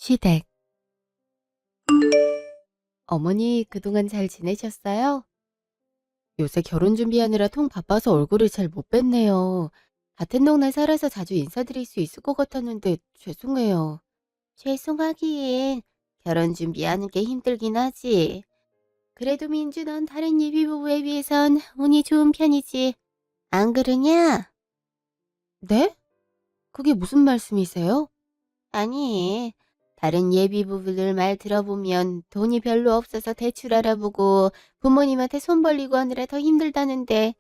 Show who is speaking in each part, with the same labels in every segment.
Speaker 1: 시댁. 어머니 그동안 잘 지내셨어요? 요새 결혼 준비하느라 통 바빠서 얼굴을 잘 못 뵀네요. 같은 동네 살아서 자주 인사드릴 수 있을 것 같았는데 죄송해요. 죄송하긴. 결혼 준비하는 게 힘들긴 하지. 그래도 민주 넌 다른 예비부부에 비해선 운이 좋은 편이지. 안 그러냐? 네? 그게 무슨 말씀이세요? 아니, 다른 예비부부들 말 들어보면 돈이 별로 없어서 대출 알아보고 부모님한테 손 벌리고 하느라 더 힘들다는데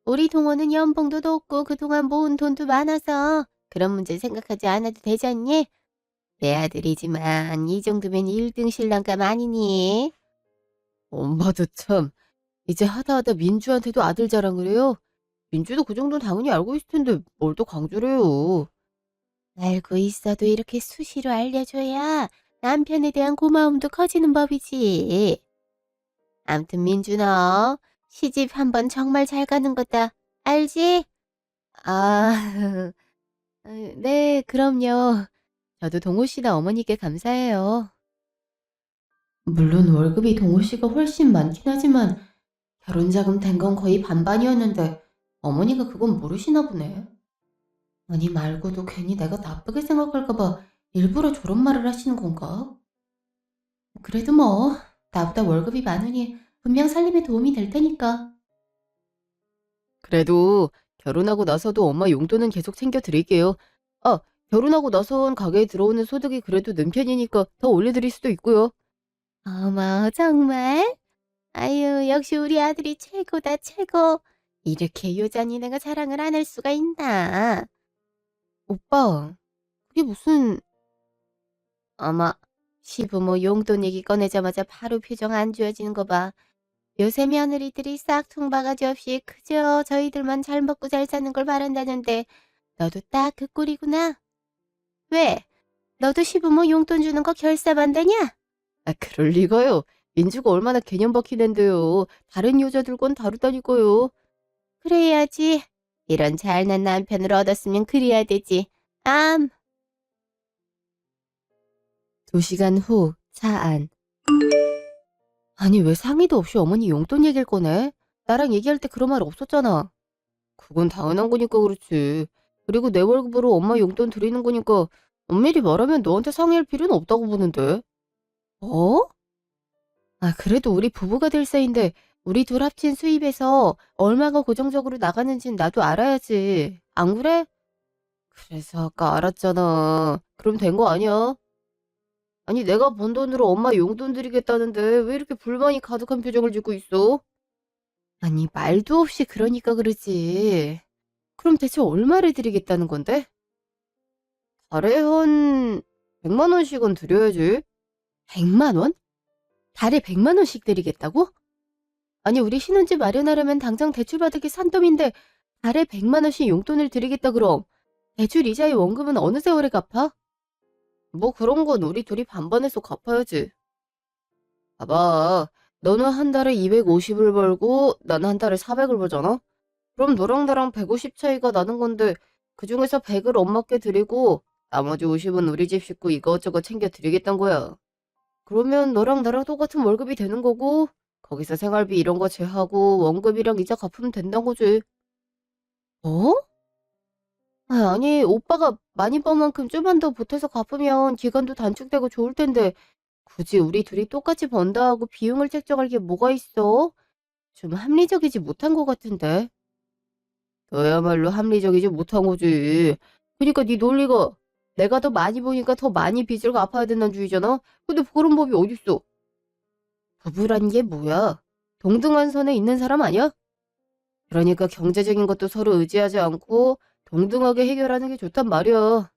Speaker 1: 우리 동호는 연봉도 높고 그동안 모은 돈도 많아서 그런 문제 생각하지 않아도 되잖니? 내 아들이지만 이 정도면 1등 신랑감 아니니? 엄마도 참, 이제 하다 하다 민주한테도 아들 자랑을 해요? 민주도 그 정도는 당연히 알고 있을 텐데 뭘 또 강조를 해요. 알고 있어도 이렇게 수시로 알려줘야 남편에 대한 고마움도 커지는 법이지. 암튼 민주 너 시집 한번 정말 잘 가는 거다. 알지? 아, 네, 그럼요. 저도 동호 씨나 어머니께 감사해요. 물론 월급이 동호 씨가 훨씬 많긴 하지만 결혼자금 된 건 거의 반반이었는데 어머니가 그건 모르시나 보네. 아니 말고도 괜히 내가 나쁘게 생각할까 봐 일부러 저런 말을 하시는 건가? 그래도 뭐 나보다 월급이 많으니 분명 살림에 도움이 될 테니까. 그래도 결혼하고 나서도 엄마 용돈은 계속 챙겨 드릴게요. 아, 결혼하고 나선 가게에 들어오는 소득이 그래도 는 편이니까 더 올려드릴 수도 있고요. 어머, 정말? 아유, 역시 우리 아들이 최고다, 최고. 이렇게 요자니 내가 자랑을 안 할 수가 있나? 오빠, 그게 무슨... 어머, 시부모 용돈 얘기 꺼내자마자 바로 표정 안 좋아지는 거 봐. 요새 며느리들이 싹퉁 바가지 없이 그저 저희들만 잘 먹고 잘 사는 걸 바란다는데 너도 딱 그 꼴이구나. 왜? 너도 시부모 용돈 주는 거 결사반다냐? 아, 그럴 리가요. 민주가 얼마나 개념 박힌 앤데요. 다른 여자들 건 다르다니까요. 그래야지. 이런 잘난 남편을 얻었으면 그래야 되지. 암. 2시간 후 차 안. 아니 왜 상의도 없이 어머니 용돈 얘기를 꺼내? 나랑 얘기할 때 그런 말 없었잖아. 그건 당연한 거니까 그렇지. 그리고 내 월급으로 엄마 용돈 드리는 거니까 엄밀히 말하면 너한테 상의할 필요는 없다고 보는데. 어? 아 그래도 우리 부부가 될 사이인데 우리 둘 합친 수입에서 얼마가 고정적으로 나가는진 나도 알아야지. 안 그래? 그래서 아까 알았잖아. 그럼 된 거 아니야? 아니 내가 번 돈으로 엄마 용돈 드리겠다는데 왜 이렇게 불만이 가득한 표정을 짓고 있어? 아니 말도 없이 그러니까 그러지. 그럼 대체 얼마를 드리겠다는 건데? 달에 한 100만 원씩은 드려야지. 100만 원? 달에 100만 원씩 드리겠다고? 아니 우리 신혼집 마련하려면 당장 대출 받을 게 산더미인데 달에 100만 원씩 용돈을 드리겠다 그럼 대출 이자의 원금은 어느 세월에 갚아? 뭐 그런 건 우리 둘이 반반해서 갚아야지. 봐봐. 너는 한 달에 250을 벌고 나는 한 달에 400을 벌잖아? 그럼 너랑 나랑 150 차이가 나는 건데 그중에서 100을 엄마께 드리고 나머지 50은 우리 집 식구 이것저것 챙겨 드리겠단 거야. 그러면 너랑 나랑 똑같은 월급이 되는 거고 거기서 생활비 이런 거 제하고 원금이랑 이자 갚으면 된다는 거지. 어? 아니 오빠가 많이 번 만큼 좀만 더 보태서 갚으면 기간도 단축되고 좋을 텐데 굳이 우리 둘이 똑같이 번다 하고 비용을 책정할 게 뭐가 있어? 좀 합리적이지 못한 것 같은데. 너야말로 합리적이지 못한 거지. 그니까 네 논리가 내가 더 많이 버니까 더 많이 빚을 갚아야 된다는 주의잖아? 근데 그런 법이 어딨어? 부부란 게 뭐야? 동등한 선에 있는 사람 아니야? 그러니까 경제적인 것도 서로 의지하지 않고 동등하게 해결하는 게 좋단 말이야.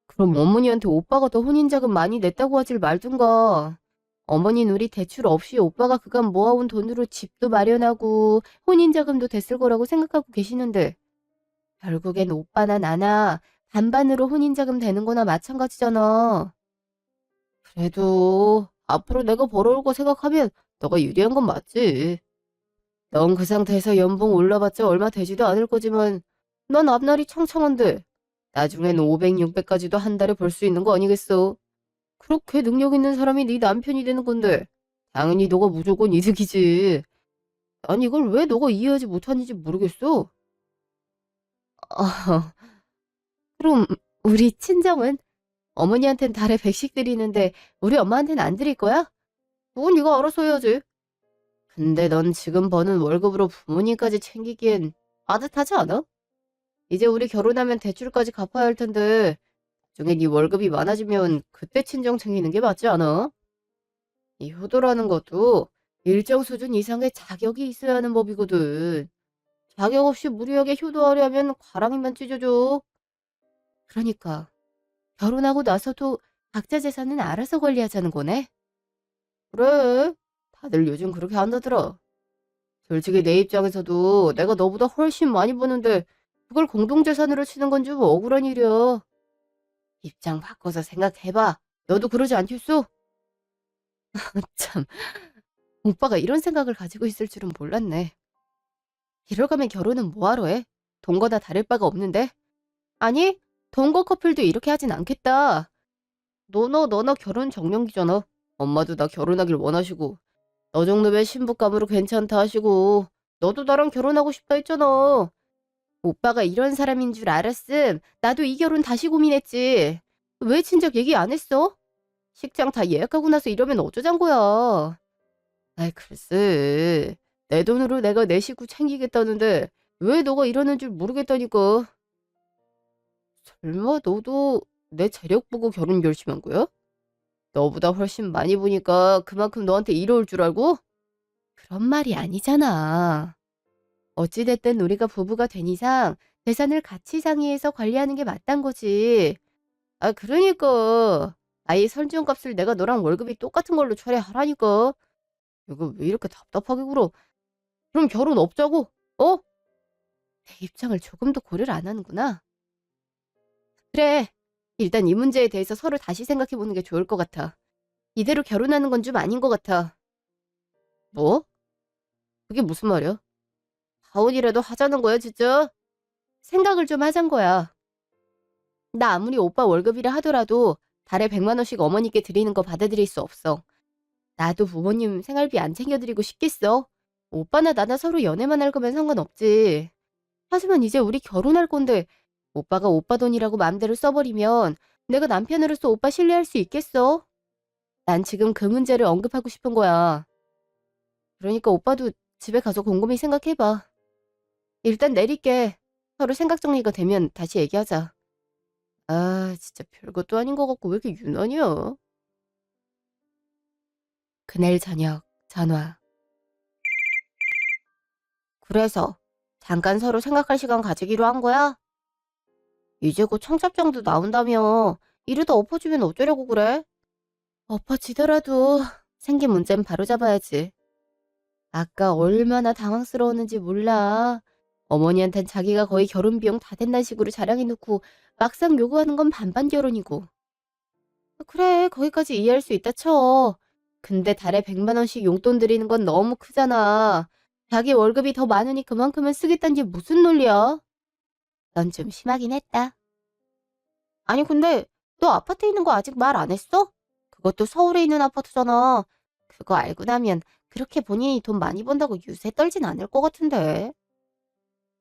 Speaker 1: 그럼 어머니한테 오빠가 더 혼인자금 많이 냈다고 하질 말든가. 어머니는 우리 대출 없이 오빠가 그간 모아온 돈으로 집도 마련하고 혼인자금도 됐을 거라고 생각하고 계시는데 결국엔 오빠나 나나 반반으로 혼인자금 되는 거나 마찬가지잖아. 그래도 앞으로 내가 벌어올 거 생각하면 너가 유리한 건 맞지. 넌 그 상태에서 연봉 올라봤자 얼마 되지도 않을 거지만 난 앞날이 창창한데 나중엔 500, 600까지도 한 달에 벌 수 있는 거 아니겠어? 그렇게 능력 있는 사람이 네 남편이 되는 건데 당연히 너가 무조건 이득이지. 난 이걸 왜 너가 이해하지 못하는지 모르겠어. 아, 그럼 우리 친정은? 어머니한텐 달에 100씩 드리는데 우리 엄마한테는 안 드릴 거야? 그건 네가 알아서 해야지. 근데 넌 지금 버는 월급으로 부모님까지 챙기기엔 빠듯하지 않아? 이제 우리 결혼하면 대출까지 갚아야 할 텐데 나중에 네 월급이 많아지면 그때 친정 챙기는 게 맞지 않아? 이 효도라는 것도 일정 수준 이상의 자격이 있어야 하는 법이거든. 자격 없이 무리하게 효도하려면 과랑이만 찢어져. 그러니까 결혼하고 나서도 각자 재산은 알아서 관리하자는 거네? 그래. 다들 요즘 그렇게 한다더라. 솔직히 내 입장에서도 내가 너보다 훨씬 많이 버는데 그걸 공동재산으로 치는 건 좀 억울한 일이야. 입장 바꿔서 생각해봐. 너도 그러지 않겠어? 참, 오빠가 이런 생각을 가지고 있을 줄은 몰랐네. 이럴 거면 결혼은 뭐하러 해? 동거나 다를 바가 없는데? 아니, 동거 커플도 이렇게 하진 않겠다. 너나 결혼 정년기잖아. 엄마도 나 결혼하길 원하시고 너 정도면 신부감으로 괜찮다 하시고 너도 나랑 결혼하고 싶다 했잖아. 오빠가 이런 사람인 줄 알았음. 나도 이 결혼 다시 고민했지. 왜 진작 얘기 안 했어? 식장 다 예약하고 나서 이러면 어쩌잔 거야. 아이 글쎄. 내 돈으로 내가 내 식구 챙기겠다는데 왜 너가 이러는 줄 모르겠다니까. 설마 너도 내 재력 보고 결혼 결심한 거야? 너보다 훨씬 많이 보니까 그만큼 너한테 이로울 줄 알고? 그런 말이 아니잖아. 어찌됐든 우리가 부부가 된 이상 재산을 같이 상의해서 관리하는 게 맞단 거지. 아, 그러니까. 아이 설정값을 내가 너랑 월급이 똑같은 걸로 처리하라니까. 이거 왜 이렇게 답답하게 굴어? 그럼 결혼 없자고? 어? 내 입장을 조금도 고려를 안 하는구나. 그래. 일단 이 문제에 대해서 서로 다시 생각해 보는 게 좋을 것 같아. 이대로 결혼하는 건 좀 아닌 것 같아. 뭐? 그게 무슨 말이야? 하원이라도 하자는 거야, 진짜? 생각을 좀 하잔 거야. 나 아무리 오빠 월급이라 하더라도 달에 100만 원씩 어머니께 드리는 거 받아들일 수 없어. 나도 부모님 생활비 안 챙겨드리고 싶겠어. 오빠나 나나 서로 연애만 할 거면 상관없지. 하지만 이제 우리 결혼할 건데 오빠가 오빠 돈이라고 마음대로 써버리면 내가 남편으로서 오빠 신뢰할 수 있겠어? 난 지금 그 문제를 언급하고 싶은 거야. 그러니까 오빠도 집에 가서 곰곰이 생각해봐. 일단 내릴게. 서로 생각 정리가 되면 다시 얘기하자. 아, 진짜 별것도 아닌 것 같고 왜 이렇게 유난이야? 그날 저녁 전화. 그래서 잠깐 서로 생각할 시간 가지기로 한 거야? 이제 곧 청첩장도 나온다며. 이러다 엎어지면 어쩌려고 그래? 엎어지더라도 생긴 문제는 바로잡아야지. 아까 얼마나 당황스러웠는지 몰라. 어머니한텐 자기가 거의 결혼 비용 다 된다는 식으로 자랑해놓고 막상 요구하는 건 반반 결혼이고. 그래, 거기까지 이해할 수 있다 쳐. 근데 달에 100만 원씩 용돈 드리는 건 너무 크잖아. 자기 월급이 더 많으니 그만큼은 쓰겠다는 게 무슨 논리야? 넌 좀 심하긴 했다. 아니 근데 너 아파트 있는 거 아직 말 안 했어? 그것도 서울에 있는 아파트잖아. 그거 알고 나면 그렇게 본인이 돈 많이 번다고 유세 떨진 않을 것 같은데.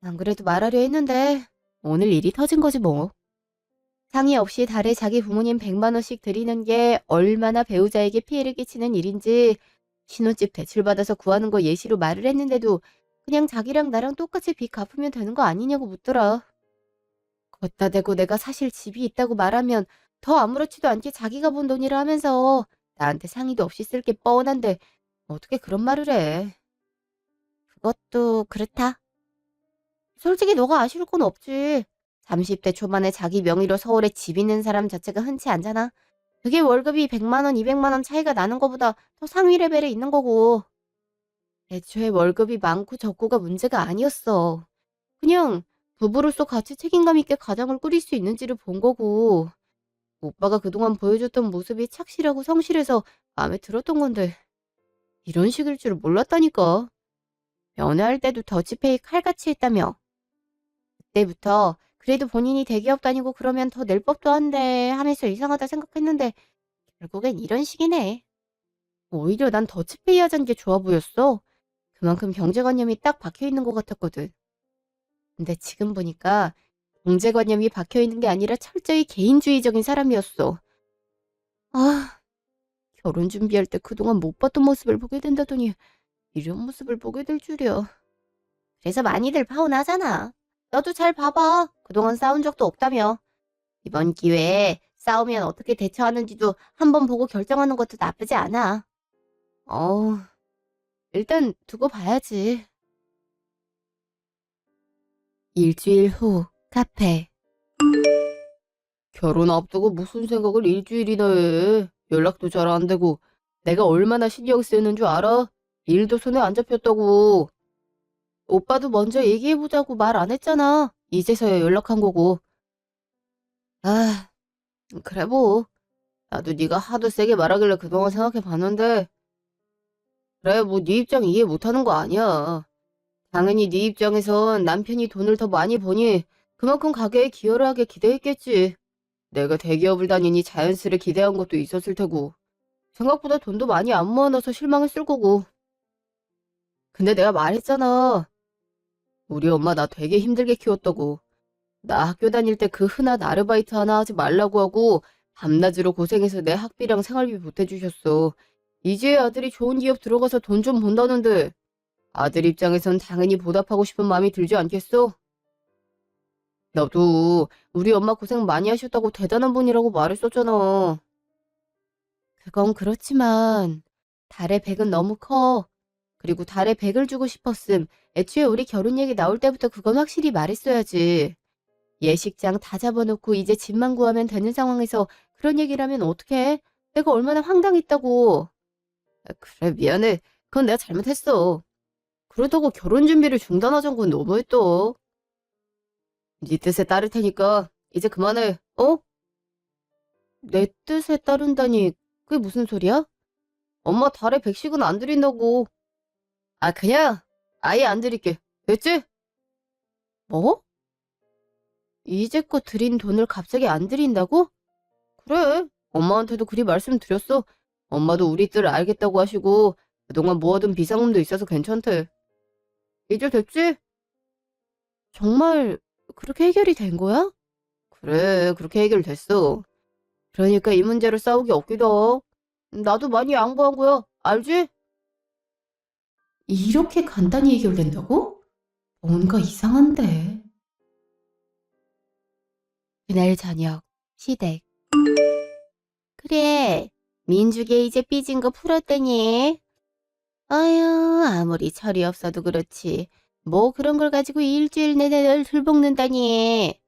Speaker 1: 안 그래도 말하려 했는데 오늘 일이 터진 거지 뭐. 상의 없이 달에 자기 부모님 100만 원씩 드리는 게 얼마나 배우자에게 피해를 끼치는 일인지 신혼집 대출받아서 구하는 거 예시로 말을 했는데도 그냥 자기랑 나랑 똑같이 빚 갚으면 되는 거 아니냐고 묻더라. 걷다 대고 내가 사실 집이 있다고 말하면 더 아무렇지도 않게 자기가 번 돈이라 하면서 나한테 상의도 없이 쓸 게 뻔한데 어떻게 그런 말을 해. 그것도 그렇다. 솔직히 너가 아쉬울 건 없지. 30대 초반에 자기 명의로 서울에 집 있는 사람 자체가 흔치 않잖아. 그게 월급이 100만 원, 200만 원 차이가 나는 것보다 더 상위 레벨에 있는 거고. 애초에 월급이 많고 적고가 문제가 아니었어. 그냥 부부로서 같이 책임감 있게 가정을 꾸릴 수 있는지를 본 거고. 오빠가 그동안 보여줬던 모습이 착실하고 성실해서 마음에 들었던 건데 이런 식일 줄 몰랐다니까. 연애할 때도 더치페이 칼같이 했다며. 그때부터 그래도 본인이 대기업 다니고 그러면 더 낼 법도 한데 하면서 이상하다 생각했는데 결국엔 이런 식이네. 오히려 난 더치페이 하자는 게 좋아 보였어. 그만큼 경제관념이 딱 박혀있는 것 같았거든. 근데 지금 보니까 경제관념이 박혀있는 게 아니라 철저히 개인주의적인 사람이었어. 아, 결혼 준비할 때 그동안 못 봤던 모습을 보게 된다더니 이런 모습을 보게 될 줄이야. 그래서 많이들 파혼하잖아. 너도 잘 봐봐. 그동안 싸운 적도 없다며. 이번 기회에 싸우면 어떻게 대처하는지도 한번 보고 결정하는 것도 나쁘지 않아. 어, 일단 두고 봐야지. 일주일 후 카페. 결혼 앞두고 무슨 생각을 일주일이나 해. 연락도 잘 안 되고 내가 얼마나 신경 쓰이는 줄 알아? 일도 손에 안 잡혔다고. 오빠도 먼저 얘기해보자고 말 안 했잖아. 이제서야 연락한 거고. 아, 그래 뭐. 나도 네가 하도 세게 말하길래 그동안 생각해봤는데 그래 뭐 네 입장 이해 못하는 거 아니야. 당연히 네 입장에선 남편이 돈을 더 많이 버니 그만큼 가게에 기여를 하게 기대했겠지. 내가 대기업을 다니니 자연스레 기대한 것도 있었을 테고 생각보다 돈도 많이 안 모아놔서 실망했을 거고. 근데 내가 말했잖아. 우리 엄마 나 되게 힘들게 키웠다고. 나 학교 다닐 때 그 흔한 아르바이트 하나 하지 말라고 하고 밤낮으로 고생해서 내 학비랑 생활비 보태주셨어. 이제 아들이 좋은 기업 들어가서 돈 좀 번다는데 아들 입장에선 당연히 보답하고 싶은 마음이 들지 않겠어? 나도 우리 엄마 고생 많이 하셨다고 대단한 분이라고 말했었잖아. 그건 그렇지만 달에 100은 너무 커. 그리고 달에 100을 주고 싶었음. 애초에 우리 결혼 얘기 나올 때부터 그건 확실히 말했어야지. 예식장 다 잡아놓고 이제 집만 구하면 되는 상황에서 그런 얘기를 하면 어떡해? 내가 얼마나 황당했다고. 아, 그래 미안해. 그건 내가 잘못했어. 그러다고 결혼 준비를 중단하자는 건 너무했다. 네 뜻에 따를 테니까 이제 그만해. 어? 내 뜻에 따른다니 그게 무슨 소리야? 엄마 달에 100씩은 안 드린다고. 아 그냥 아예 안 드릴게. 됐지? 뭐? 이제껏 드린 돈을 갑자기 안 드린다고? 그래. 엄마한테도 그리 말씀드렸어. 엄마도 우리 뜻을 알겠다고 하시고 그동안 모아둔 비상금도 있어서 괜찮대. 이제 됐지? 정말 그렇게 해결이 된 거야? 그래, 그렇게 해결됐어. 그러니까 이 문제로 싸우기 없기도 하고. 나도 많이 양보한 거야. 알지? 이렇게 간단히 해결된다고? 뭔가 이상한데. 그날 저녁, 시댁. 그래, 민주게 이제 삐진 거 풀었더니. 아유, 아무리 철이 없어도 그렇지. 뭐 그런 걸 가지고 일주일 내내 널 들볶는다니.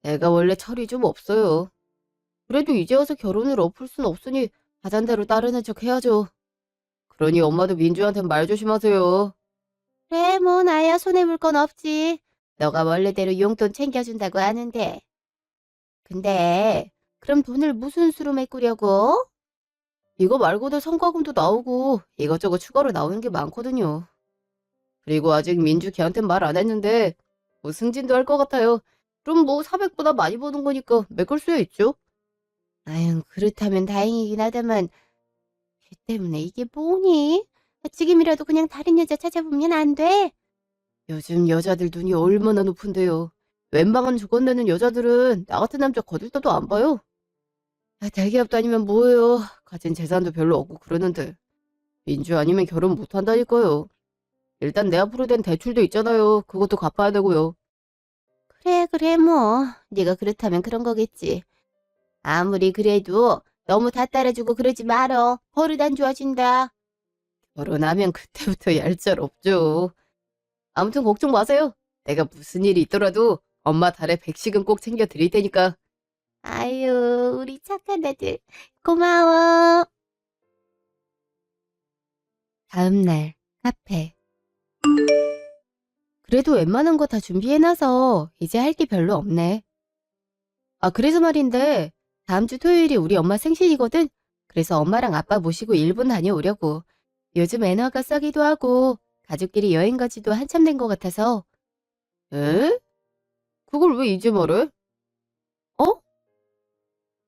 Speaker 1: 내가 원래 철이 좀 없어요. 그래도 이제 와서 결혼을 엎을 순 없으니 하잔 대로 따르는 척 해야죠. 그러니 엄마도 민주한테 말 조심하세요. 그래, 뭐 나야 손해볼 건 없지. 너가 원래대로 용돈 챙겨준다고 하는데. 근데 그럼 돈을 무슨 수로 메꾸려고? 이거 말고도 성과금도 나오고 이것저것 추가로 나오는 게 많거든요. 그리고 아직 민주 걔한테 말 안 했는데 뭐 승진도 할 것 같아요. 그럼 뭐 400보다 많이 버는 거니까 메꿀 수야 있죠. 아유, 그렇다면 다행이긴 하다만 걔 때문에 이게 뭐니? 지금이라도 그냥 다른 여자 찾아보면 안 돼? 요즘 여자들 눈이 얼마나 높은데요. 웬만한 조건 되는 여자들은 나 같은 남자 거들떠도 안 봐요. 아, 대기업 다니면 뭐예요. 가진 재산도 별로 없고 그러는데. 민주 아니면 결혼 못 한다니까요. 일단 내 앞으로 된 대출도 있잖아요. 그것도 갚아야 되고요. 그래, 그래, 뭐. 네가 그렇다면 그런 거겠지. 아무리 그래도 너무 다 따라주고 그러지 말어. 버릇 안 좋아진다. 결혼하면 그때부터 얄짤 없죠. 아무튼 걱정 마세요. 내가 무슨 일이 있더라도 엄마 달에 100씩은 꼭 챙겨 드릴 테니까. 아유, 우리 착한 애들. 고마워. 다음 날 카페. 그래도 웬만한 거 다 준비해놔서 이제 할 게 별로 없네. 아, 그래서 말인데 다음 주 토요일이 우리 엄마 생신이거든? 그래서 엄마랑 아빠 모시고 일본 다녀오려고. 요즘 엔화가 싸기도 하고 가족끼리 여행 가지도 한참 된 것 같아서. 에? 그걸 왜 이제 말해? 어?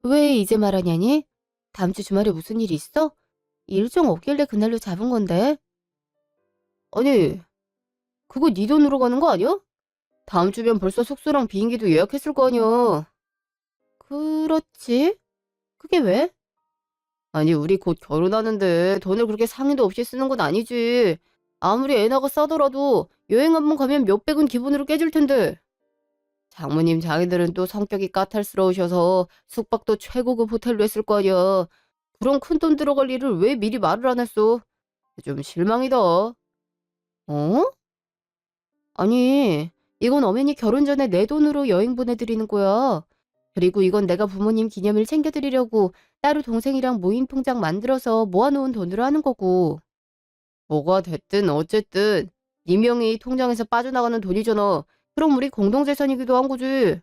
Speaker 1: 왜 이제 말하냐니? 다음 주 주말에 무슨 일이 있어? 일정 없길래 그날로 잡은 건데. 아니, 그거 네 돈으로 가는 거 아니야? 다음 주면 벌써 숙소랑 비행기도 예약했을 거 아니야. 그렇지. 그게 왜? 아니, 우리 곧 결혼하는데 돈을 그렇게 상의도 없이 쓰는 건 아니지. 아무리 엔화가 싸더라도 여행 한 번 가면 몇백은 기본으로 깨질 텐데. 장모님 자기들은 또 성격이 까탈스러우셔서 숙박도 최고급 호텔로 했을 거 아니야. 그런 큰 돈 들어갈 일을 왜 미리 말을 안 했어? 좀 실망이다. 어? 아니, 이건 어머니 결혼 전에 내 돈으로 여행 보내드리는 거야. 그리고 이건 내가 부모님 기념일 챙겨드리려고 따로 동생이랑 모임 통장 만들어서 모아놓은 돈으로 하는 거고. 뭐가 됐든 어쨌든 네 명이 통장에서 빠져나가는 돈이잖아. 그럼 우리 공동재산이기도 한 거지.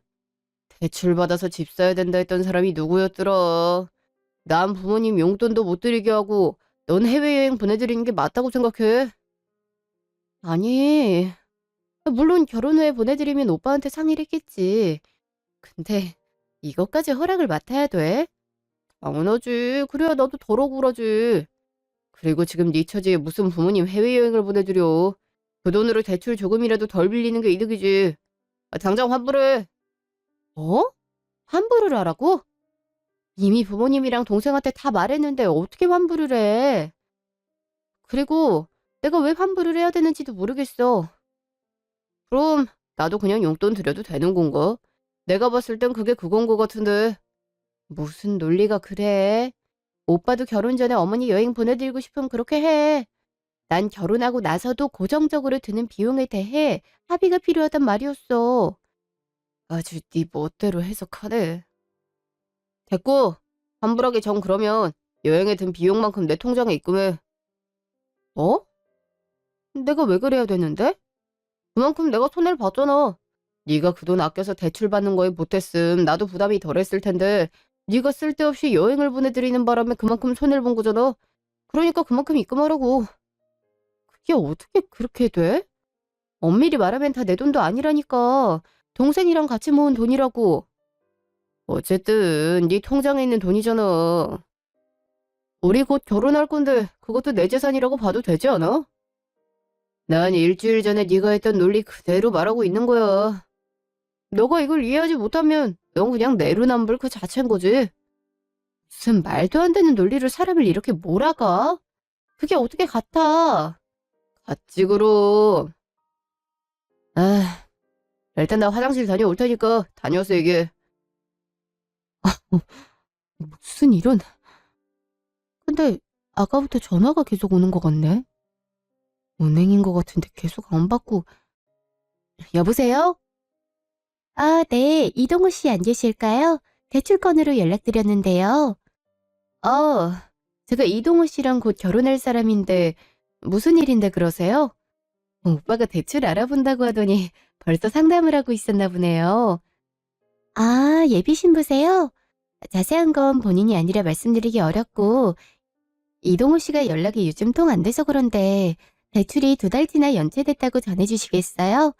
Speaker 1: 대출받아서 집 사야 된다 했던 사람이 누구였더라. 난 부모님 용돈도 못 드리게 하고 넌 해외여행 보내드리는 게 맞다고 생각해. 아니, 물론 결혼 후에 보내드리면 오빠한테 상의를 했겠지. 근데 이것까지 허락을 맡아야 돼? 당연하지. 그래야 나도 덜 억울하지. 그리고 지금 네 처지에 무슨 부모님 해외여행을 보내드려. 그 돈으로 대출 조금이라도 덜 빌리는 게 이득이지. 당장 환불해. 어? 환불을 하라고? 이미 부모님이랑 동생한테 다 말했는데 어떻게 환불을 해? 그리고 내가 왜 환불을 해야 되는지도 모르겠어. 그럼 나도 그냥 용돈 드려도 되는 건가? 내가 봤을 땐 그게 그건 거 같은데. 무슨 논리가 그래? 오빠도 결혼 전에 어머니 여행 보내드리고 싶으면 그렇게 해. 난 결혼하고 나서도 고정적으로 드는 비용에 대해 합의가 필요하단 말이었어. 아주 네 멋대로 해석하네. 됐고, 환불하기 전 그러면 여행에 든 비용만큼 내 통장에 입금해. 어? 내가 왜 그래야 되는데? 그만큼 내가 손해를 봤잖아. 네가 그 돈 아껴서 대출 받는 거에 못했음 나도 부담이 덜했을 텐데 네가 쓸데없이 여행을 보내드리는 바람에 그만큼 손해를 본 거잖아. 그러니까 그만큼 입금하라고. 그게 어떻게 그렇게 돼? 엄밀히 말하면 다 내 돈도 아니라니까. 동생이랑 같이 모은 돈이라고. 어쨌든 네 통장에 있는 돈이잖아. 우리 곧 결혼할 건데 그것도 내 재산이라고 봐도 되지 않아? 난 일주일 전에 네가 했던 논리 그대로 말하고 있는 거야. 너가 이걸 이해하지 못하면 넌 그냥 내로남불 그 자체인 거지. 무슨 말도 안 되는 논리를 사람을 이렇게 몰아가? 그게 어떻게 같아? 같지 그럼. 아, 일단 나 화장실 다녀올 테니까 다녀와서 얘기해. 무슨 일은? 근데 아까부터 전화가 계속 오는 것 같네. 은행인 것 같은데 계속 안 받고. 여보세요? 아, 네. 이동우 씨 안 계실까요? 대출건으로 연락드렸는데요. 제가 이동우 씨랑 곧 결혼할 사람인데 무슨 일인데 그러세요? 오빠가 대출 알아본다고 하더니 벌써 상담을 하고 있었나 보네요. 아, 예비 신부세요? 자세한 건 본인이 아니라 말씀드리기 어렵고 이동우 씨가 연락이 요즘 통 안 돼서 그런데 대출이 2달치나 연체됐다고 전해주시겠어요?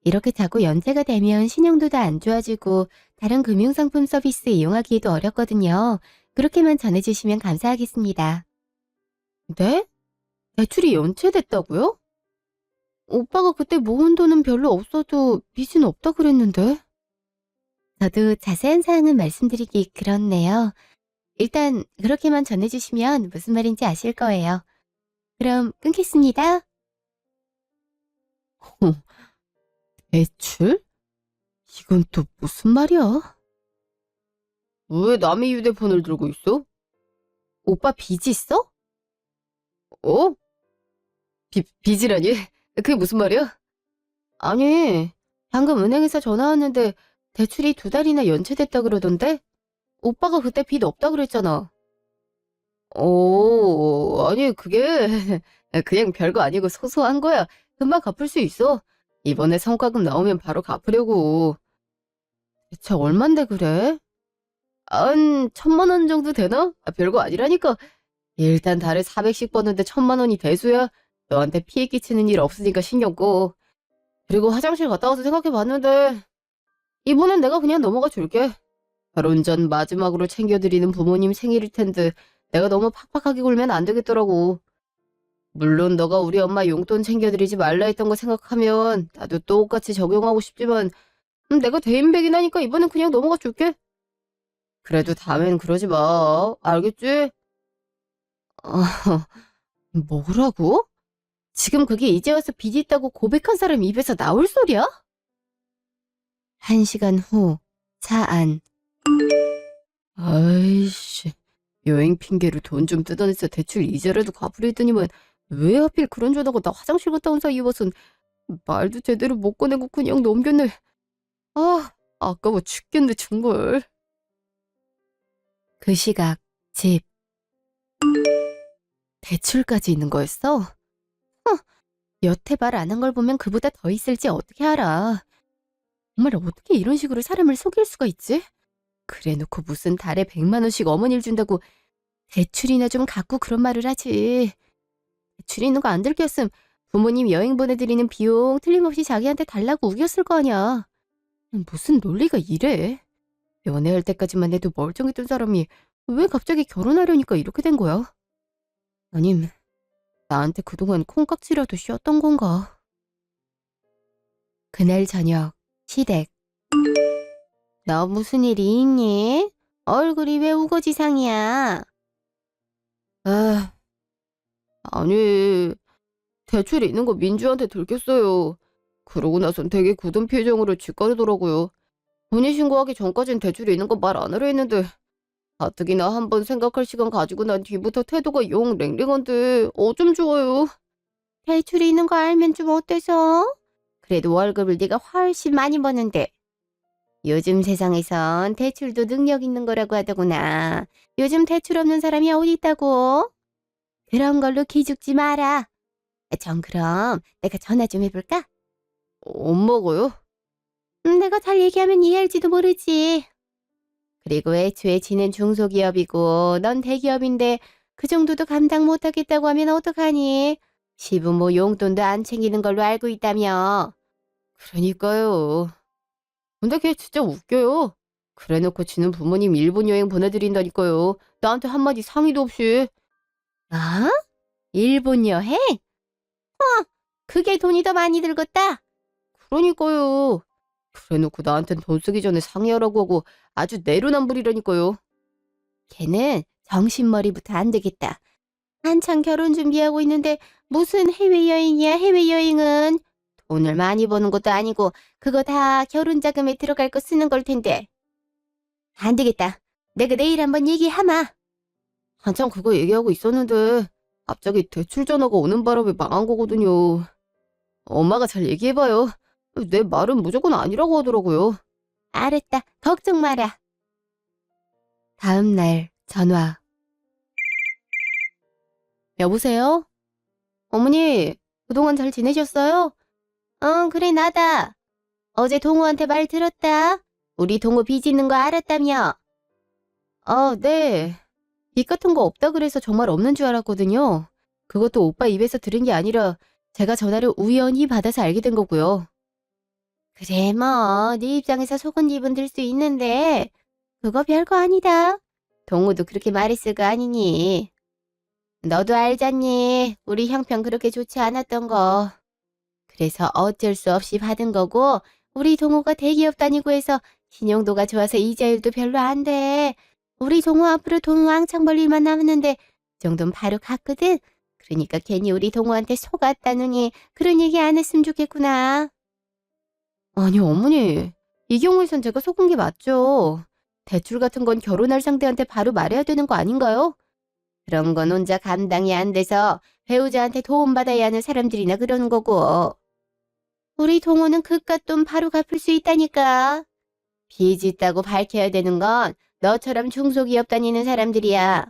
Speaker 1: 이렇게 자꾸 연체가 되면 신용도도 안 좋아지고 다른 금융상품 서비스 이용하기에도 어렵거든요. 그렇게만 전해주시면 감사하겠습니다. 네? 대출이 연체됐다고요? 오빠가 그때 모은 돈은 별로 없어도 빚은 없다 그랬는데. 저도 자세한 사항은 말씀드리기 그렇네요. 일단 그렇게만 전해주시면 무슨 말인지 아실 거예요. 그럼 끊겠습니다. 대출? 이건 또 무슨 말이야? 왜 남의 휴대폰을 들고 있어? 오빠 빚 있어? 어? 빚이라니? 그게 무슨 말이야? 아니, 방금 은행에서 전화 왔는데 대출이 2달이나 연체됐다 그러던데? 오빠가 그때 빚 없다 그랬잖아. 아니, 그게 그냥 별거 아니고 소소한 거야. 금방 갚을 수 있어. 이번에 성과금 나오면 바로 갚으려고. 대체 얼만데 그래? 한 1,000만 원 정도 되나? 별거 아니라니까. 일단 달에 400씩 버는데 1,000만 원이 대수야? 너한테 피해 끼치는 일 없으니까 신경 꺼. 그리고 화장실 갔다 와서 생각해 봤는데 이번엔 내가 그냥 넘어가 줄게. 결혼 전 마지막으로 챙겨드리는 부모님 생일일 텐데 내가 너무 팍팍하게 굴면 안 되겠더라고. 물론 너가 우리 엄마 용돈 챙겨드리지 말라 했던 거 생각하면 나도 똑같이 적용하고 싶지만 내가 대인배긴 하니까 이번엔 그냥 넘어가 줄게. 그래도 다음엔 그러지 마. 알겠지? 아, 뭐라고? 지금 그게 이제 와서 빚 있다고 고백한 사람 입에서 나올 소리야? 1시간 후, 차 안. 아이씨, 여행 핑계로 돈 좀 뜯어내서 대출 이자라도 갚으려더니만 왜 하필 그런 전화가 나 화장실 갔다 온 사이에 와선 말도 제대로 못 꺼내고 그냥 넘겼네. 아, 아까워 죽겠네 정말. 그 시각, 집. 대출까지 있는 거였어? 여태 말 안 한 걸 보면 그보다 더 있을지 어떻게 알아. 정말 어떻게 이런 식으로 사람을 속일 수가 있지? 그래놓고 무슨 달에 100만 원씩 어머니를 준다고 대출이나 좀 갖고 그런 말을 하지. 대출이 있는 거 안 들켰음 부모님 여행 보내드리는 비용 틀림없이 자기한테 달라고 우겼을 거 아니야. 무슨 논리가 이래? 연애할 때까지만 해도 멀쩡했던 사람이 왜 갑자기 결혼하려니까 이렇게 된 거야? 아님 나한테 그동안 콩깍지라도 씌웠던 건가? 그날 저녁 시댁. 너 무슨 일이 있니? 얼굴이 왜 우거지상이야? 아, 아니 대출이 있는 거 민주한테 들켰어요. 그러고 나선 되게 굳은 표정으로 집 가더라고요. 혼인신고하기 전까진 대출이 있는 거 말 안 하려 했는데 가뜩이나 한번 생각할 시간 가지고 난 뒤부터 태도가 영 랭랭한데 어쩜 좋아요. 대출이 있는 거 알면 좀 어때서? 그래도 월급을 네가 훨씬 많이 버는데. 요즘 세상에선 대출도 능력 있는 거라고 하더구나. 요즘 대출 없는 사람이 어디 있다고? 그런 걸로 기죽지 마라. 전 그럼 내가 전화 좀 해볼까? 엄마가요? 내가 잘 얘기하면 이해할지도 모르지. 그리고 애초에 지는 중소기업이고 넌 대기업인데 그 정도도 감당 못하겠다고 하면 어떡하니? 시부모 용돈도 안 챙기는 걸로 알고 있다며. 그러니까요. 근데 걔 진짜 웃겨요. 그래놓고 지는 부모님 일본 여행 보내드린다니까요. 나한테 한마디 상의도 없이. 아? 일본 여행? 그게 돈이 더 많이 들겠다. 그러니까요. 그래놓고 나한텐 돈 쓰기 전에 상의하라고 하고 아주 내로남불이라니까요. 걔는 정신머리부터 안 되겠다. 한창 결혼 준비하고 있는데 무슨 해외여행이야 해외여행은. 돈을 많이 버는 것도 아니고 그거 다 결혼 자금에 들어갈 거 쓰는 걸 텐데. 안 되겠다. 내가 내일 한번 얘기하마. 한참 그거 얘기하고 있었는데 갑자기 대출 전화가 오는 바람에 망한 거거든요. 엄마가 잘 얘기해봐요. 내 말은 무조건 아니라고 하더라고요. 알았다. 걱정 마라. 다음 날 전화. 여보세요? 어머니, 그동안 잘 지내셨어요? 응, 그래, 나다. 어제 동우한테 말 들었다. 우리 동우 빚 있는 거 알았다며. 네. 빚 같은 거 없다 그래서 정말 없는 줄 알았거든요. 그것도 오빠 입에서 들은 게 아니라 제가 전화를 우연히 받아서 알게 된 거고요. 그래, 뭐, 네 입장에서 속은 기분 들 수 있는데, 그거 별거 아니다. 동우도 그렇게 말했을 거 아니니. 너도 알잖니. 우리 형편 그렇게 좋지 않았던 거. 그래서 어쩔 수 없이 받은 거고 우리 동호가 대기업 다니고 해서 신용도가 좋아서 이자율도 별로 안 돼. 우리 동호 앞으로 돈 왕창 벌 일만 남았는데 그 정도는 바로 갔거든. 그러니까 괜히 우리 동호한테 속았다느니 그런 얘기 안 했으면 좋겠구나. 아니 어머니, 이 경우에선 제가 속은 게 맞죠. 대출 같은 건 결혼할 상대한테 바로 말해야 되는 거 아닌가요? 그런 건 혼자 감당이 안 돼서 배우자한테 도움받아야 하는 사람들이나 그러는 거고. 우리 동호는 그깟 돈 바로 갚을 수 있다니까. 빚 있다고 밝혀야 되는 건 너처럼 중소기업 다니는 사람들이야.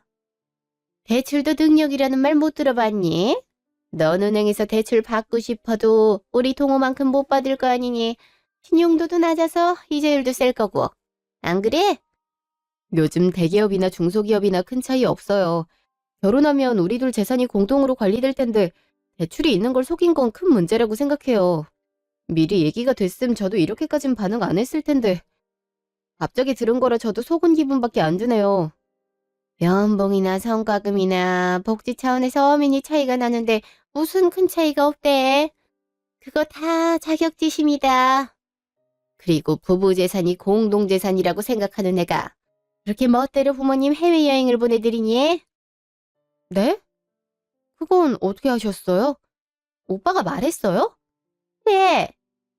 Speaker 1: 대출도 능력이라는 말 못 들어봤니? 넌 은행에서 대출 받고 싶어도 우리 동호만큼 못 받을 거 아니니 신용도도 낮아서 이자율도 셀 거고. 안 그래? 요즘 대기업이나 중소기업이나 큰 차이 없어요. 결혼하면 우리 둘 재산이 공동으로 관리될 텐데 대출이 있는 걸 속인 건 큰 문제라고 생각해요. 미리 얘기가 됐음 저도 이렇게까진 반응 안 했을 텐데. 갑자기 들은 거라 저도 속은 기분밖에 안 드네요. 연봉이나 성과금이나 복지 차원에서 어민이 차이가 나는데 무슨 큰 차이가 없대. 그거 다 자격지심이다. 그리고 부부재산이 공동재산이라고 생각하는 애가 그렇게 멋대로 부모님 해외여행을 보내드리니? 네? 그건 어떻게 하셨어요? 오빠가 말했어요? 네.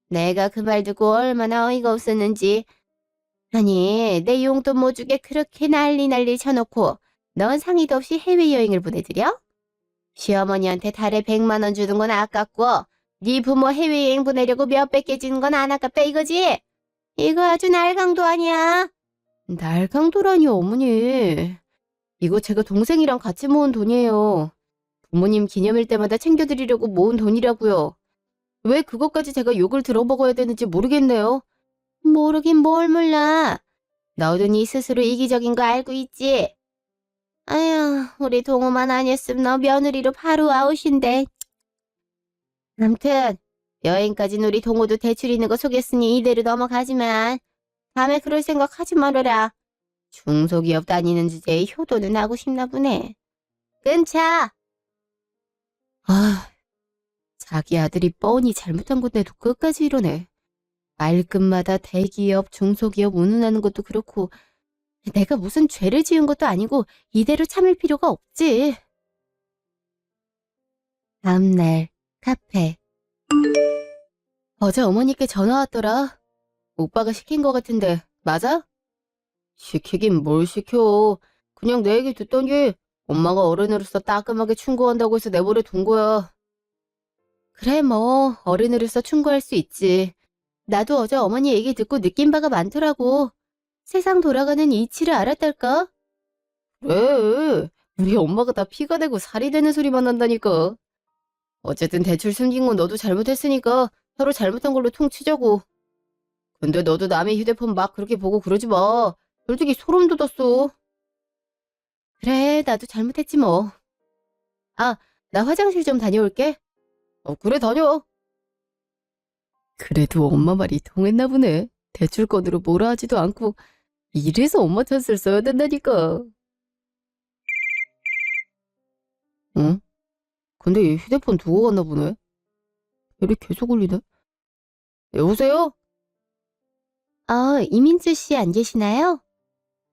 Speaker 1: 내가 그 말 듣고 얼마나 어이가 없었는지. 아니, 내 용돈 못 주게 그렇게 난리 쳐놓고 넌 상의도 없이 해외여행을 보내드려? 시어머니한테 달에 100만 원 주는 건 아깝고 네 부모 해외여행 보내려고 몇백 개 주는 건 안 아깝다 이거지? 이거 아주 날강도 아니야. 날강도라니요, 어머니. 이거 제가 동생이랑 같이 모은 돈이에요. 부모님 기념일 때마다 챙겨드리려고 모은 돈이라고요. 왜 그것까지 제가 욕을 들어먹어야 되는지 모르겠네요. 모르긴 뭘 몰라. 너도 네 스스로 이기적인 거 알고 있지? 아휴, 우리 동호만 아니었으면 너 며느리로 바로 아웃인데. 암튼 여행까진 우리 동호도 대출 있는 거 속였으니 이대로 넘어가지만 다음에 그럴 생각 하지 말아라. 중소기업 다니는 주제에 효도는 하고 싶나 보네. 끊자. 아, 자기 아들이 뻔히 잘못한 건데도 끝까지 이러네. 말끝마다 대기업, 중소기업 운운하는 것도 그렇고 내가 무슨 죄를 지은 것도 아니고 이대로 참을 필요가 없지. 다음날 카페. 어제 어머니께 전화 왔더라. 오빠가 시킨 거 같은데 맞아? 시키긴 뭘 시켜. 그냥 내 얘기 듣더니 엄마가 어른으로서 따끔하게 충고한다고 해서 내버려 둔 거야. 그래 뭐 어른으로서 충고할 수 있지. 나도 어제 어머니 얘기 듣고 느낀 바가 많더라고. 세상 돌아가는 이치를 알았달까? 그래. 우리 엄마가 다 피가 되고 살이 되는 소리만 한다니까. 어쨌든 대출 숨긴 건 너도 잘못했으니까 서로 잘못한 걸로 퉁치자고. 근데 너도 남의 휴대폰 막 그렇게 보고 그러지 마. 솔직히 소름 돋았어. 그래, 나도 잘못했지 뭐. 아, 나 화장실 좀 다녀올게. 그래, 다녀. 그래도 엄마 말이 통했나 보네. 대출권으로 뭐라 하지도 않고 이래서 엄마 탓을 써야 된다니까. 응? 근데 얘 휴대폰 두고 갔나 보네. 벨이 계속 울리네. 여보세요? 이민주 씨 안 계시나요?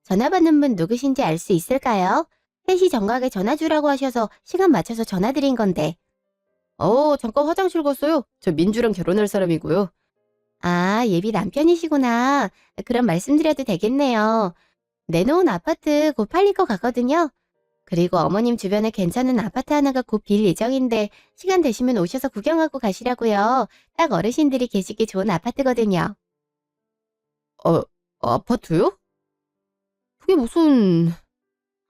Speaker 1: 전화 받는 분 누구신지 알 수 있을까요? 3시 정각에 전화 주라고 하셔서 시간 맞춰서 전화 드린 건데. 잠깐 화장실 갔어요. 저 민주랑 결혼할 사람이고요. 아, 예비 남편이시구나. 그럼 말씀드려도 되겠네요. 내놓은 아파트 곧 팔릴 것 같거든요. 그리고 어머님 주변에 괜찮은 아파트 하나가 곧 빌 예정인데 시간 되시면 오셔서 구경하고 가시라고요. 딱 어르신들이 계시기 좋은 아파트거든요. 어, 아파트요? 그게 무슨...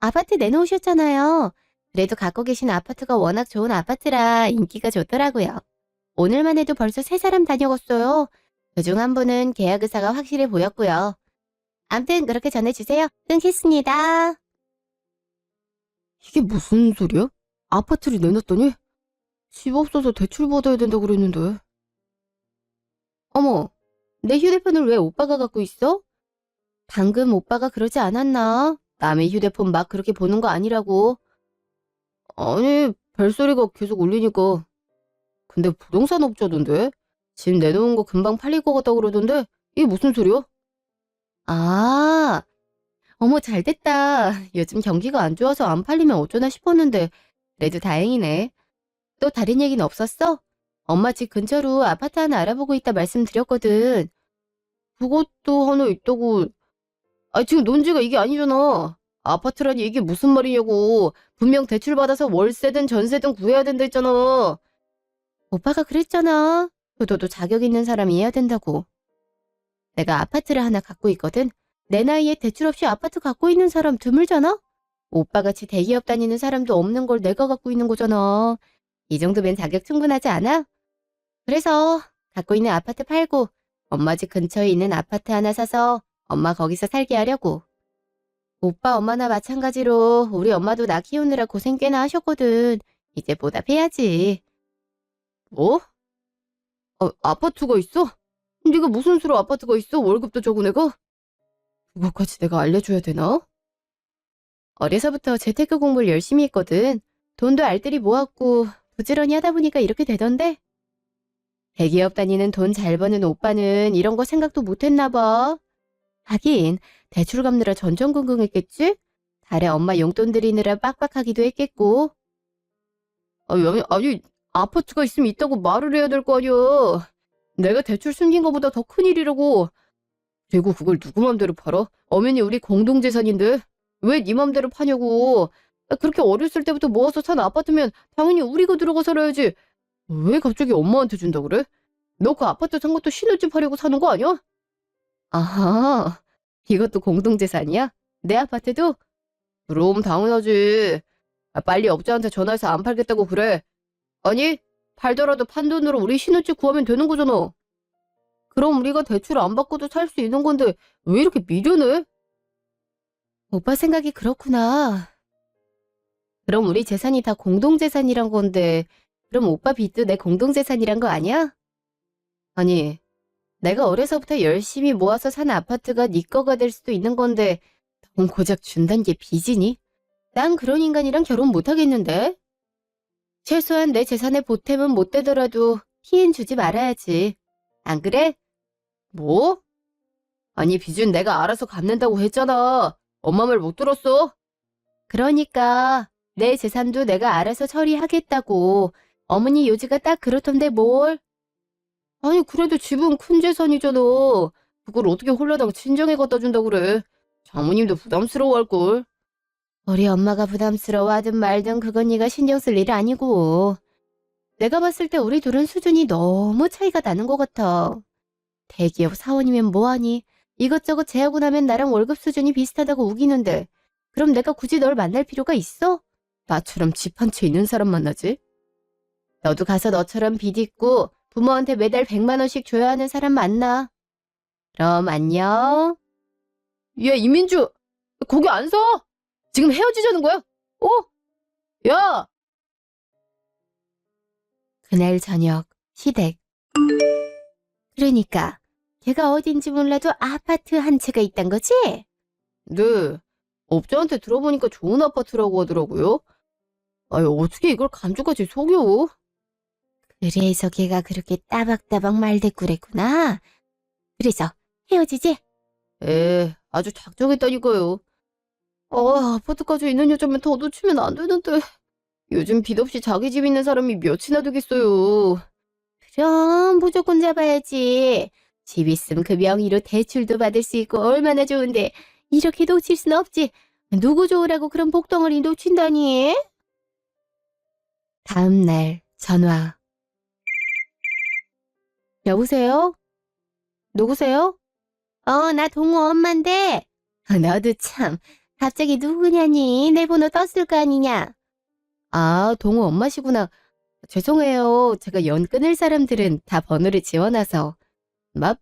Speaker 1: 아파트 내놓으셨잖아요. 그래도 갖고 계신 아파트가 워낙 좋은 아파트라 인기가 좋더라고요. 오늘만 해도 벌써 3사람 다녀갔어요. 그중 한 분은 계약 의사가 확실해 보였고요. 암튼 그렇게 전해주세요. 끊겠습니다. 이게 무슨 소리야? 아파트를 내놨더니 집 없어서 대출 받아야 된다고 그랬는데. 어머, 내 휴대폰을 왜 오빠가 갖고 있어? 방금 오빠가 그러지 않았나? 남의 휴대폰 막 그렇게 보는 거 아니라고. 아니, 벨소리가 계속 울리니까. 근데 부동산 업자던데? 집 내놓은 거 금방 팔릴 것 같다고 그러던데? 이게 무슨 소리야? 아, 어머 잘됐다. 요즘 경기가 안 좋아서 안 팔리면 어쩌나 싶었는데 그래도 다행이네. 또 다른 얘기는 없었어? 엄마 집 근처로 아파트 하나 알아보고 있다 말씀드렸거든. 그것도 하나 있다고. 지금 논지가 이게 아니잖아. 아파트라니 이게 무슨 말이냐고. 분명 대출 받아서 월세든 전세든 구해야 된다 했잖아. 오빠가 그랬잖아. 너도 자격 있는 사람이어야 된다고. 내가 아파트를 하나 갖고 있거든. 내 나이에 대출 없이 아파트 갖고 있는 사람 드물잖아? 오빠같이 대기업 다니는 사람도 없는 걸 내가 갖고 있는 거잖아. 이 정도면 자격 충분하지 않아? 그래서 갖고 있는 아파트 팔고 엄마 집 근처에 있는 아파트 하나 사서 엄마 거기서 살게 하려고. 오빠 엄마나 마찬가지로 우리 엄마도 나 키우느라 고생 꽤나 하셨거든. 이제 보답해야지. 뭐? 아파트가 있어? 네가 무슨 수로 아파트가 있어? 월급도 적은 애가? 그것까지 내가 알려줘야 되나? 어려서부터 재테크 공부를 열심히 했거든. 돈도 알뜰히 모았고 부지런히 하다 보니까 이렇게 되던데? 대기업 다니는 돈 잘 버는 오빠는 이런 거 생각도 못 했나 봐. 하긴 대출 갚느라 전전긍긍했겠지? 달에 엄마 용돈 드리느라 빡빡하기도 했겠고. 아니, 아파트가 있으면 있다고 말을 해야 될 거 아니야. 내가 대출 숨긴 거보다 더 큰일이라고. 그리고 그걸 누구 맘대로 팔아? 엄연히 우리 공동재산인데. 왜 네 맘대로 파냐고. 그렇게 어렸을 때부터 모아서 산 아파트면 당연히 우리가 들어가 살아야지. 왜 갑자기 엄마한테 준다 그래? 너 그 아파트 산 것도 신혼집 하려고 사는 거 아니야? 아하, 이것도 공동재산이야? 내 아파트도? 그럼 당연하지. 빨리 업자한테 전화해서 안 팔겠다고 그래. 아니, 팔더라도 판 돈으로 우리 신혼집 구하면 되는 거잖아. 그럼 우리가 대출 안 받고도 살 수 있는 건데 왜 이렇게 미련해? 오빠 생각이 그렇구나. 그럼 우리 재산이 다 공동재산이란 건데 그럼 오빠 빚도 내 공동재산이란 거 아니야? 아니, 내가 어려서부터 열심히 모아서 산 아파트가 네 거가 될 수도 있는 건데 돈 고작 준단 게 빚이니? 난 그런 인간이랑 결혼 못 하겠는데? 최소한 내 재산의 보탬은 못 되더라도 피해는 주지 말아야지. 안 그래? 뭐? 아니, 빚은 내가 알아서 갚는다고 했잖아. 엄마 말 못 들었어? 그러니까 내 재산도 내가 알아서 처리하겠다고. 어머니 요지가 딱 그렇던데 뭘? 아니, 그래도 집은 큰 재산이잖아. 그걸 어떻게 홀라당 친정에 갖다 준다 그래. 장모님도 부담스러워할걸. 우리 엄마가 부담스러워하든 말든 그건 네가 신경 쓸 일 아니고. 내가 봤을 때 우리 둘은 수준이 너무 차이가 나는 것 같아. 대기업 사원이면 뭐하니? 이것저것 제하고 나면 나랑 월급 수준이 비슷하다고 우기는데 그럼 내가 굳이 널 만날 필요가 있어? 나처럼 집 한 채 있는 사람 만나지? 너도 가서 너처럼 빚 있고 부모한테 매달 100만 원씩 줘야 하는 사람 만나. 그럼 안녕. 야, 이민주! 거기 안 서! 지금 헤어지자는 거야? 어? 야! 그날 저녁 시댁. 그러니까 걔가 어딘지 몰라도 아파트 한 채가 있단 거지? 네. 업자한테 들어보니까 좋은 아파트라고 하더라고요. 아유, 어떻게 이걸 감쪽같이 속여? 그래서 걔가 그렇게 따박따박 말대꾸랬구나. 그래서 헤어지지? 아주 작정했다니까요. 아파트까지 있는 여자면 더 놓치면 안 되는데. 요즘 빚 없이 자기 집 있는 사람이 몇이나 되겠어요. 그럼 무조건 잡아야지. 집 있으면 그 명의로 대출도 받을 수 있고 얼마나 좋은데 이렇게 놓칠 순 없지. 누구 좋으라고 그런 복덩어리 놓친다니. 다음 날 전화. 여보세요? 누구세요? 나 동호 엄마인데. 너도 참 갑자기 누구냐니. 내 번호 떴을 거 아니냐. 아, 동호 엄마시구나. 죄송해요. 제가 연 끊을 사람들은 다 번호를 지워놔서. 막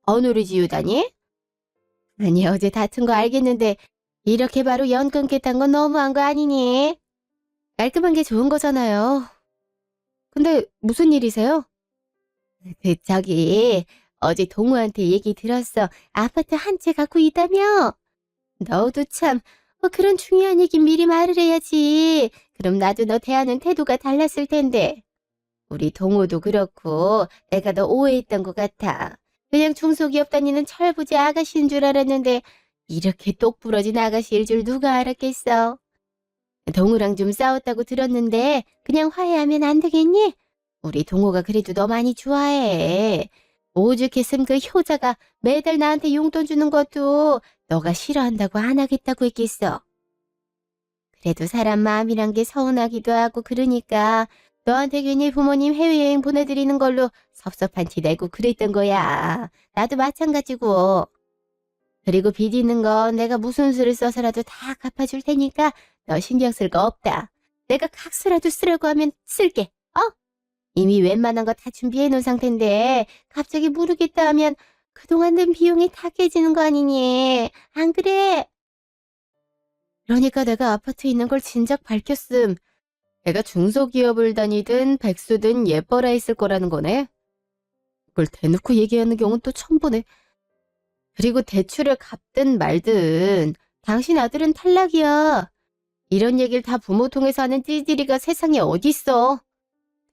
Speaker 1: 번호를 지우다니? 아니, 어제 다툰 거 알겠는데 이렇게 바로 연 끊겠다는 건 너무한 거 아니니? 깔끔한 게 좋은 거잖아요. 근데 무슨 일이세요? 저기 어제 동우한테 얘기 들었어. 아파트 한 채 갖고 있다며? 너도 참 그런 중요한 얘기 미리 말을 해야지. 그럼 나도 너 대하는 태도가 달랐을 텐데. 우리 동우도 그렇고 내가 너 오해했던 것 같아. 그냥 중소기업 다니는 철부지 아가씨인 줄 알았는데 이렇게 똑부러진 아가씨일 줄 누가 알았겠어. 동우랑 좀 싸웠다고 들었는데 그냥 화해하면 안 되겠니? 우리 동우가 그래도 너 많이 좋아해. 오죽했음 그 효자가 매달 나한테 용돈 주는 것도 너가 싫어한다고 안 하겠다고 했겠어. 그래도 사람 마음이란 게 서운하기도 하고 그러니까 너한테 괜히 부모님 해외여행 보내드리는 걸로 섭섭한 티 내고 그랬던 거야. 나도 마찬가지고. 그리고 빚 있는 건 내가 무슨 수를 써서라도 다 갚아줄 테니까 너 신경 쓸 거 없다. 내가 각서라도 쓰려고 하면 쓸게. 이미 웬만한 거 다 준비해 놓은 상태인데 갑자기 모르겠다 하면 그동안 낸 비용이 다 깨지는 거 아니니. 안 그래? 그러니까 내가 아파트에 있는 걸 진작 밝혔음. 애가 중소기업을 다니든 백수든 예뻐라 했을 거라는 거네. 그걸 대놓고 얘기하는 경우는 또 처음 보네. 그리고 대출을 갚든 말든 당신 아들은 탈락이야. 이런 얘기를 다 부모 통해서 하는 찌질이가 세상에 어딨어.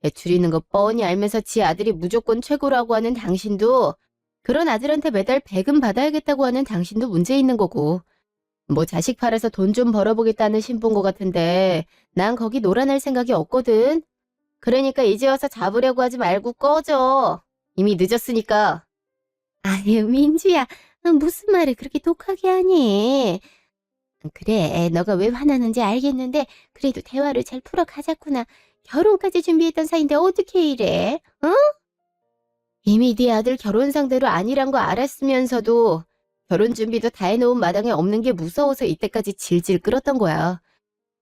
Speaker 1: 대출 있는 거 뻔히 알면서 지 아들이 무조건 최고라고 하는 당신도, 그런 아들한테 매달 배금 받아야겠다고 하는 당신도 문제 있는 거고, 뭐 자식 팔아서 돈 좀 벌어보겠다는 심보인 것 같은데 난 거기 놀아날 생각이 없거든. 그러니까 이제 와서 잡으려고 하지 말고 꺼져. 이미 늦었으니까. 아유, 민주야. 무슨 말을 그렇게 독하게 하니? 그래, 너가 왜 화나는지 알겠는데 그래도 대화를 잘 풀어가자꾸나. 결혼까지 준비했던 사이인데 어떻게 이래? 어? 이미 네 아들 결혼 상대로 아니란 거 알았으면서도 결혼 준비도 다 해놓은 마당에 없는 게 무서워서 이때까지 질질 끌었던 거야.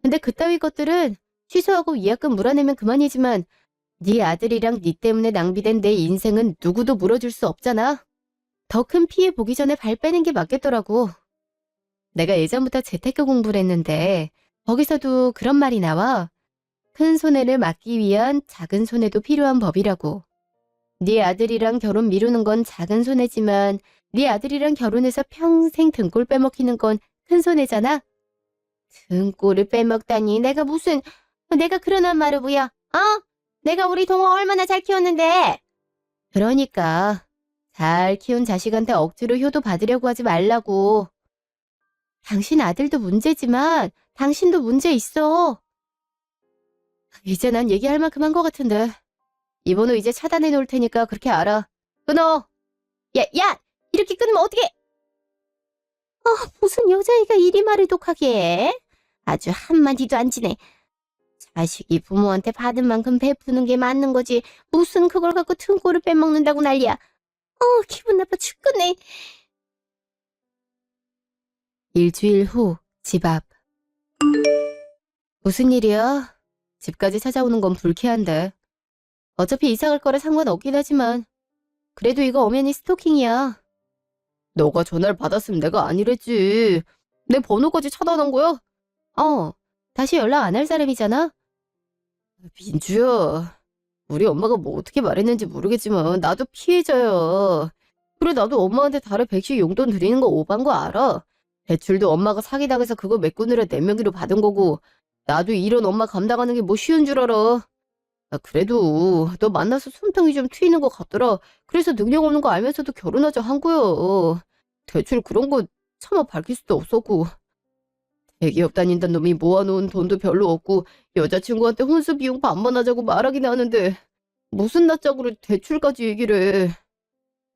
Speaker 1: 근데 그따위 것들은 취소하고 위약금 물어내면 그만이지만 네 아들이랑 네 때문에 낭비된 내 인생은 누구도 물어줄 수 없잖아. 더 큰 피해 보기 전에 발 빼는 게 맞겠더라고. 내가 예전부터 재테크 공부를 했는데 거기서도 그런 말이 나와. 큰 손해를 막기 위한 작은 손해도 필요한 법이라고. 네 아들이랑 결혼 미루는 건 작은 손해지만 네 아들이랑 결혼해서 평생 등골 빼먹히는 건 큰 손해잖아. 등골을 빼먹다니 내가 그러는 말을 뭐야? 어? 내가 우리 동호 얼마나 잘 키웠는데. 그러니까 잘 키운 자식한테 억지로 효도 받으려고 하지 말라고. 당신 아들도 문제지만 당신도 문제 있어. 이제 난 얘기할 만큼 한 것 같은데. 이 번호 이제 차단해 놓을 테니까 그렇게 알아. 끊어. 야! 이렇게 끊으면 어떡해! 무슨 여자애가 이리 말을 독하게 해? 아주 한마디도 안 지네. 자식이 부모한테 받은 만큼 베푸는 게 맞는 거지. 무슨 그걸 갖고 등골을 빼먹는다고 난리야. 기분 나빠 죽겠네. 일주일 후, 집 앞. 무슨 일이야? 집까지 찾아오는 건 불쾌한데. 어차피 이사 갈 거라 상관없긴 하지만 그래도 이거 엄연히 스토킹이야. 너가 전화를 받았으면 내가 아니랬지. 내 번호까지 차단한 거야? 다시 연락 안 할 사람이잖아? 민주야, 우리 엄마가 뭐 어떻게 말했는지 모르겠지만 나도 피해자야. 그래, 나도 엄마한테 달에 100씩 용돈 드리는 거 오반 거 알아. 대출도 엄마가 사기당해서 그거 메꾸느라 내 명의로 받은 거고, 나도 이런 엄마 감당하는 게 뭐 쉬운 줄 알아. 그래도 너 만나서 숨통이 좀 트이는 것 같더라. 그래서 능력 없는 거 알면서도 결혼하자 한 거야. 대출 그런 거 차마 밝힐 수도 없었고. 대기업 다닌다는 놈이 모아놓은 돈도 별로 없고 여자친구한테 혼수 비용 반만 하자고 말하긴 하는데 무슨 낯짝으로 대출까지 얘기를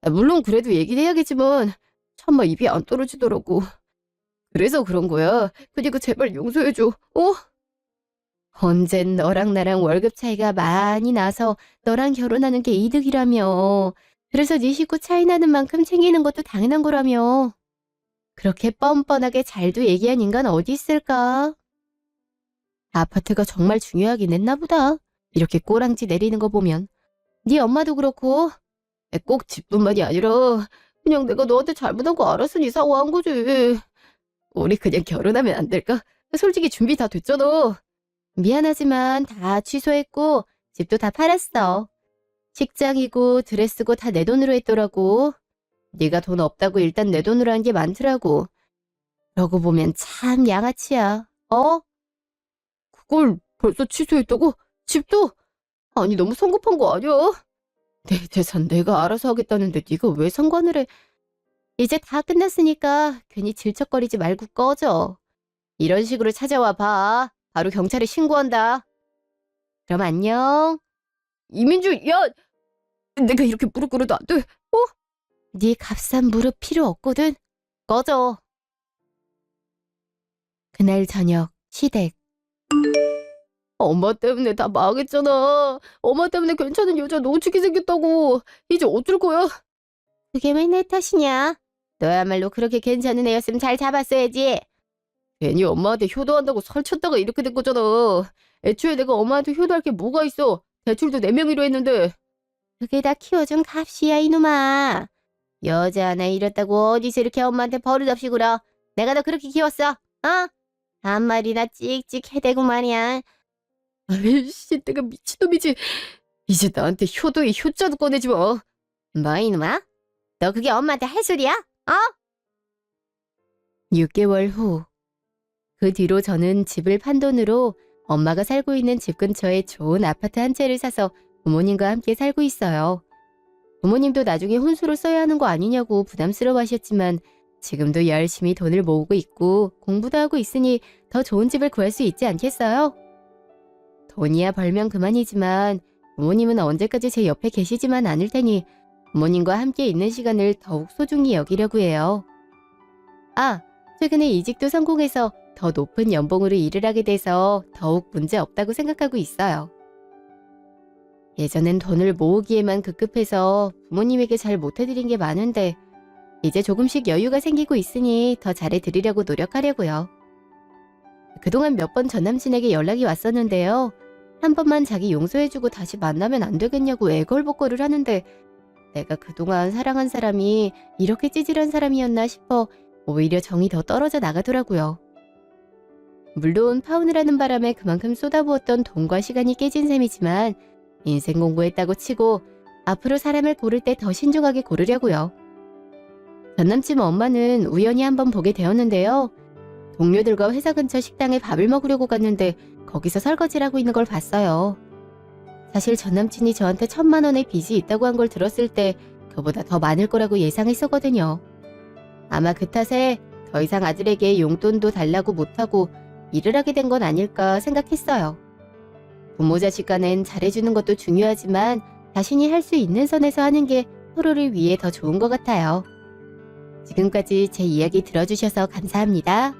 Speaker 1: 해. 물론 그래도 얘기는 해야겠지만 차마 입이 안 떨어지더라고. 그래서 그런 거야. 그니까 제발 용서해줘. 언젠 너랑 나랑 월급 차이가 많이 나서 너랑 결혼하는 게 이득이라며. 그래서 네 식구 차이 나는 만큼 챙기는 것도 당연한 거라며. 그렇게 뻔뻔하게 잘도 얘기한 인간 어디 있을까? 아파트가 정말 중요하긴 했나 보다. 이렇게 꼬랑지 내리는 거 보면. 네 엄마도 그렇고 꼭 집뿐만이 아니라 그냥 내가 너한테 잘못한 거 알았으니 사과한 거지. 우리 그냥 결혼하면 안 될까? 솔직히 준비 다 됐잖아. 미안하지만 다 취소했고 집도 다 팔았어. 식장이고 드레스고 다 내 돈으로 했더라고. 네가 돈 없다고 일단 내 돈으로 한 게 많더라고. 그러고 보면 참 양아치야. 그걸 벌써 취소했다고? 집도? 아니 너무 성급한 거 아니야? 내 재산 내가 알아서 하겠다는데 네가 왜 상관을 해? 이제 다 끝났으니까 괜히 질척거리지 말고 꺼져. 이런 식으로 찾아와 봐. 바로 경찰에 신고한다. 그럼 안녕. 이민주, 야! 내가 이렇게 무릎 꿇어도 안 돼? 네 값싼 무릎 필요 없거든. 꺼져. 그날 저녁, 시댁. 엄마 때문에 다 망했잖아. 엄마 때문에 괜찮은 여자 놓치게 생겼다고. 이제 어쩔 거야? 그게 왜 내 탓이냐? 너야말로 그렇게 괜찮은 애였으면 잘 잡았어야지. 괜히 엄마한테 효도한다고 설쳤다가 이렇게 된 거잖아. 애초에 내가 엄마한테 효도할 게 뭐가 있어. 대출도 내 명의로 했는데. 그게 다 키워준 값이야 이놈아. 여자 하나 잃었다고 어디서 이렇게 엄마한테 버릇없이 굴어. 내가 너 그렇게 키웠어. 한마디나 찍찍 해대고 말이야. 아이씨, 내가 미친놈이지. 이제 나한테 효도의 효자도 꺼내지 마. 뭐 이놈아? 너 그게 엄마한테 할 소리야? 6개월 후. 그 뒤로 저는 집을 판 돈으로 엄마가 살고 있는 집 근처에 좋은 아파트 한 채를 사서 부모님과 함께 살고 있어요. 부모님도 나중에 혼수로 써야 하는 거 아니냐고 부담스러워 하셨지만 지금도 열심히 돈을 모으고 있고 공부도 하고 있으니 더 좋은 집을 구할 수 있지 않겠어요? 돈이야 벌면 그만이지만 부모님은 언제까지 제 옆에 계시지만 않을 테니 부모님과 함께 있는 시간을 더욱 소중히 여기려고 해요. 최근에 이직도 성공해서 더 높은 연봉으로 일을 하게 돼서 더욱 문제 없다고 생각하고 있어요. 예전엔 돈을 모으기에만 급급해서 부모님에게 잘 못해드린 게 많은데 이제 조금씩 여유가 생기고 있으니 더 잘해드리려고 노력하려고요. 그동안 몇 번 전남친에게 연락이 왔었는데요. 한 번만 자기 용서해주고 다시 만나면 안 되겠냐고 애걸복걸을 하는데 내가 그동안 사랑한 사람이 이렇게 찌질한 사람이었나 싶어 오히려 정이 더 떨어져 나가더라고요. 물론 파혼을 하는 바람에 그만큼 쏟아부었던 돈과 시간이 깨진 셈이지만 인생 공부했다고 치고 앞으로 사람을 고를 때 더 신중하게 고르려고요. 전남친 엄마는 우연히 한번 보게 되었는데요. 동료들과 회사 근처 식당에 밥을 먹으려고 갔는데 거기서 설거지를 하고 있는 걸 봤어요. 사실 전남친이 저한테 1,000만 원의 빚이 있다고 한 걸 들었을 때 그보다 더 많을 거라고 예상했었거든요. 아마 그 탓에 더 이상 아들에게 용돈도 달라고 못하고 일을 하게 된 건 아닐까 생각했어요. 부모 자식 간엔 잘해주는 것도 중요하지만 자신이 할 수 있는 선에서 하는 게 서로를 위해 더 좋은 것 같아요. 지금까지 제 이야기 들어주셔서 감사합니다.